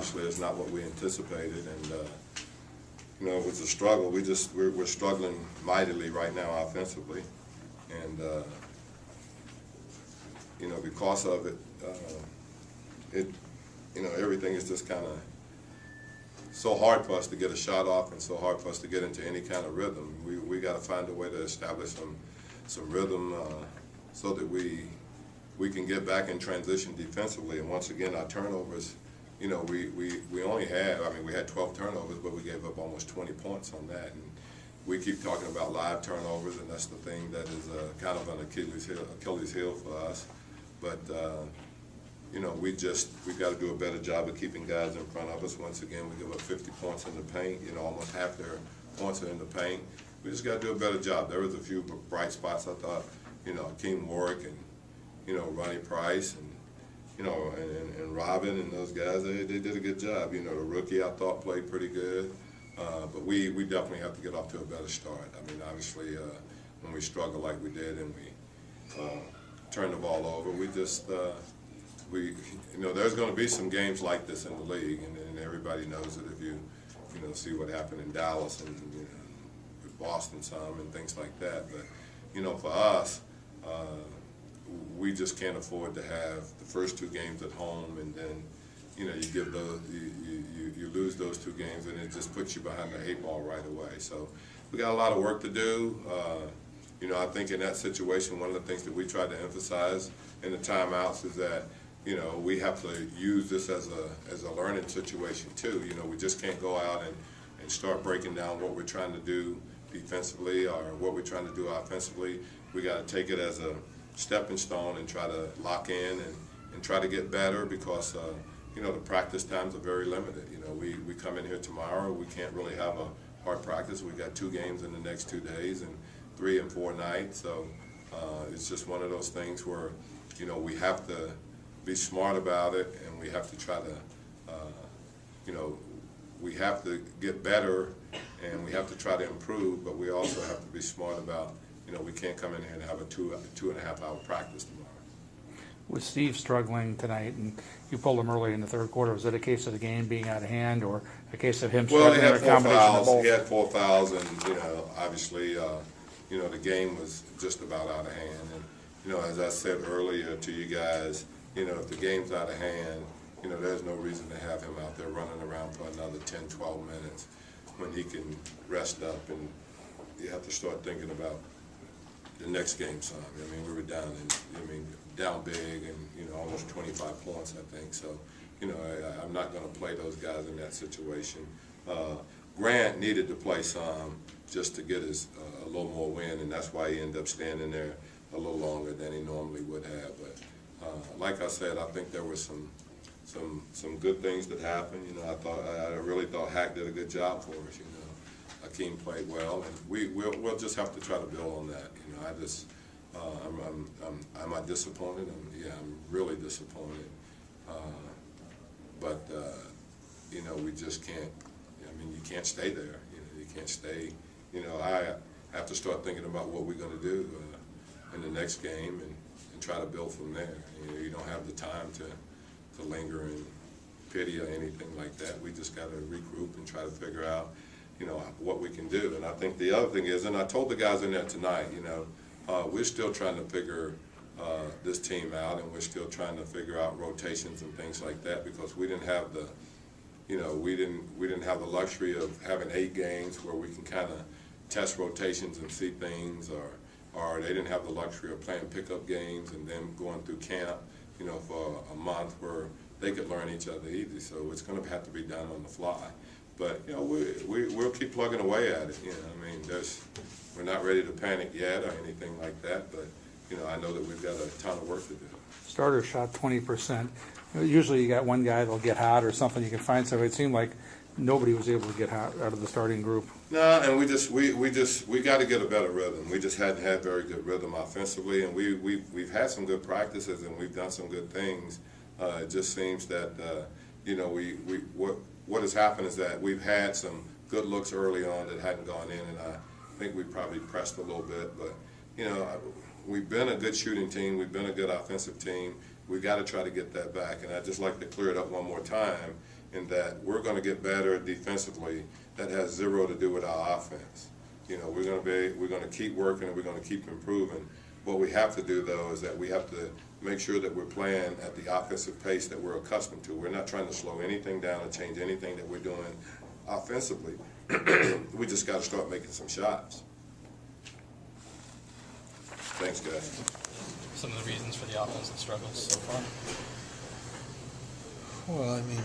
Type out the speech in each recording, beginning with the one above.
obviously it's not what we anticipated, and it was a struggle. We're struggling mightily right now offensively, and because of it, everything is just kind of so hard for us to get a shot off, and so hard for us to get into any kind of rhythm. We got to find a way to establish some rhythm so that we can get back in transition defensively. And once again, our turnovers, we only had, we had 12 turnovers, but we gave up almost 20 points on that. And we keep talking about live turnovers, and that's the thing that is kind of an Achilles heel for us. But we've got to do a better job of keeping guys in front of us. Once again, we give up 50 points in the paint. Almost half their points are in the paint. We just got to do a better job. There was a few bright spots, I thought. Akeem Warwick and Ronnie Price and Robin and those guys. They did a good job. The rookie I thought played pretty good. But we definitely have to get off to a better start. Obviously, when we struggle like we did and we turn the ball over, we just there's going to be some games like this in the league, and everybody knows it. If you see what happened in Dallas and with Boston some and things like that. But for us, we just can't afford to have the first two games at home, and then you give those you lose those two games, and it just puts you behind the 8 ball right away. So we got a lot of work to do. I think in that situation, one of the things that we try to emphasize in the timeouts is that we have to use this as a learning situation too. We just can't go out and start breaking down what we're trying to do defensively or what we're trying to do offensively. We got to take it as a stepping stone and try to lock in and try to get better, because the practice times are very limited. We come in here tomorrow, we can't really have a hard practice. We got 2 games in the next 2 days and 3 and 4 nights. So it's just one of those things where we have to be smart about it, and we have to try to we have to get better, and we have to try to improve, but we also have to be smart about we can't come in here and have a 2.5 hour practice tomorrow. With Steve struggling tonight, and you pulled him early in the third quarter, was it a case of the game being out of hand, or a case of him struggling? Well, he had 4 fouls. He had 4 fouls, and obviously, the game was just about out of hand. And as I said earlier to you guys, if the game's out of hand, there's no reason to have him out there running around for another 10, 12 minutes when he can rest up, and you have to start thinking about the next game son. We were down down big, and almost 25 points, I think. So, I'm not going to play those guys in that situation. Grant needed to play some just to get his a little more win, and that's why he ended up standing there a little longer than he normally would have. But like I said, I think there were some good things that happened. I really thought Hack did a good job for us. Akeem played well, and we'll just have to try to build on that. Am I disappointed? I'm really disappointed. But we just can't. You can't stay there. You can't stay. I have to start thinking about what we're going to do in the next game and try to build from there. You don't have the time to linger in pity or anything like that. We just got to regroup and try to figure out what we can do. And I think the other thing is, and I told the guys in there tonight, we're still trying to figure this team out, and we're still trying to figure out rotations and things like that, because we didn't have the, we didn't have the luxury of having 8 games where we can kind of test rotations and see things, or they didn't have the luxury of playing pickup games and then going through camp, for a month where they could learn each other easy. So it's going to have to be done on the fly. But we'll keep plugging away at it. We're not ready to panic yet or anything like that. But I know that we've got a ton of work to do. Starter shot 20%. Usually you got one guy that'll get hot or something. You can find somebody. It seemed like nobody was able to get hot out of the starting group. No, and we got to get a better rhythm. We just hadn't had very good rhythm offensively, and we've had some good practices and we've done some good things. It just seems that what has happened is that we've had some good looks early on that hadn't gone in, and I think we probably pressed a little bit. But we've been a good shooting team. We've been a good offensive team. We've got to try to get that back, and I'd just like to clear it up one more time. in that we're going to get better defensively. That has zero to do with our offense. You know, we're going to keep working and we're going to keep improving. What we have to do, though, is that we have to make sure that we're playing at the offensive pace that we're accustomed to. We're not trying to slow anything down or change anything that we're doing offensively. We just got to start making some shots. Thanks, guys. Some of the reasons for the offensive struggles so far? Well, I mean, I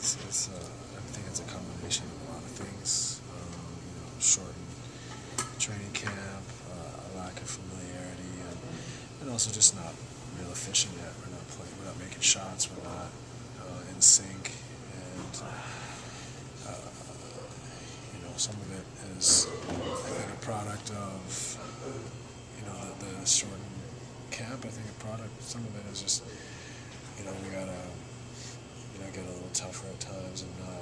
think it's a combination of a lot of things. Shortened training camp, a lack of familiarity, and also just not real efficient yet. We're not playing. We're not making shots. We're not in sync, and some of it is, I think, a product of the shortened camp. I think some of it is just we gotta get a little tougher at times and not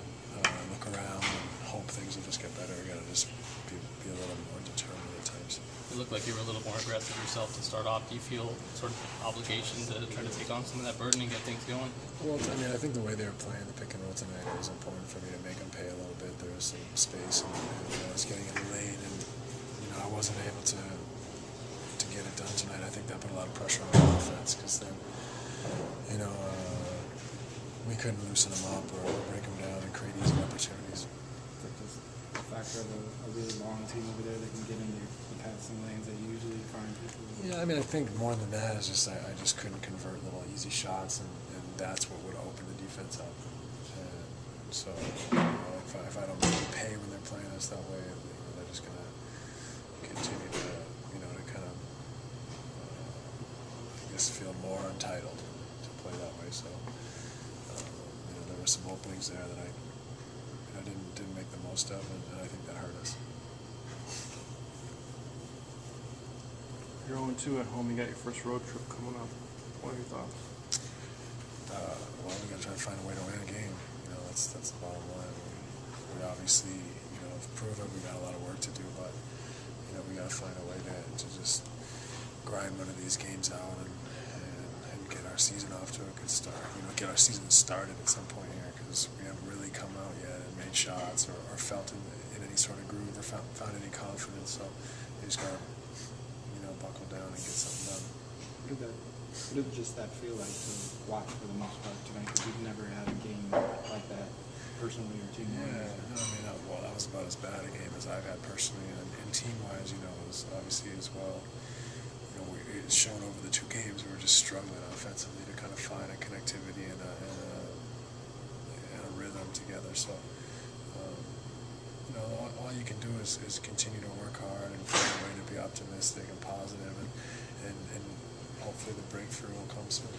look around and hope things will just get better. We gotta just be a little more determined at times. It looked like you were a little more aggressive yourself to start off. Do you feel sort of obligation to try to take on some of that burden and get things going? Well, I mean, I think the way they were playing the pick and roll tonight, it was important for me to make them pay a little bit. There was some space, and I was getting in the lane, and I wasn't able to get it done tonight. I think that put a lot of pressure on the offense because then, we couldn't loosen them up or break them down and create easy opportunities. The factor of a really long team over there that can get in the passing lanes that you usually find people. Yeah, I mean, I think more than that is just I just couldn't convert little easy shots, and that's what would open the defense up. And so if I don't really pay when they're playing us that way, they're just going to continue to kind of I guess feel more entitled to play that way. So there were some openings there that I didn't make the most of, and I think that hurt us. You're 0-2 at home. You got your first road trip coming up. What are your thoughts? Well, we got to try to find a way to win a game. That's the bottom line. We obviously, have proven we got a lot of work to do, but we got to find a way to just grind one of these games out and get our season off to a good start. Get our season started at some point here because we haven't really come out yet and made shots or felt in any sort of groove or found any confidence. So we just got to buckle down and get something done. What did just that feel like to watch for the most part tonight? Because we've never had a game like that personally or team-wise. Yeah, I mean, that was about as bad a game as I've had personally, and team-wise, it was obviously as well. It's shown over the two games we were just struggling offensively to kind of find a connectivity and a rhythm together. So, all you can do is continue to work hard and find a way to be optimistic and positive, and hopefully the breakthrough will come soon.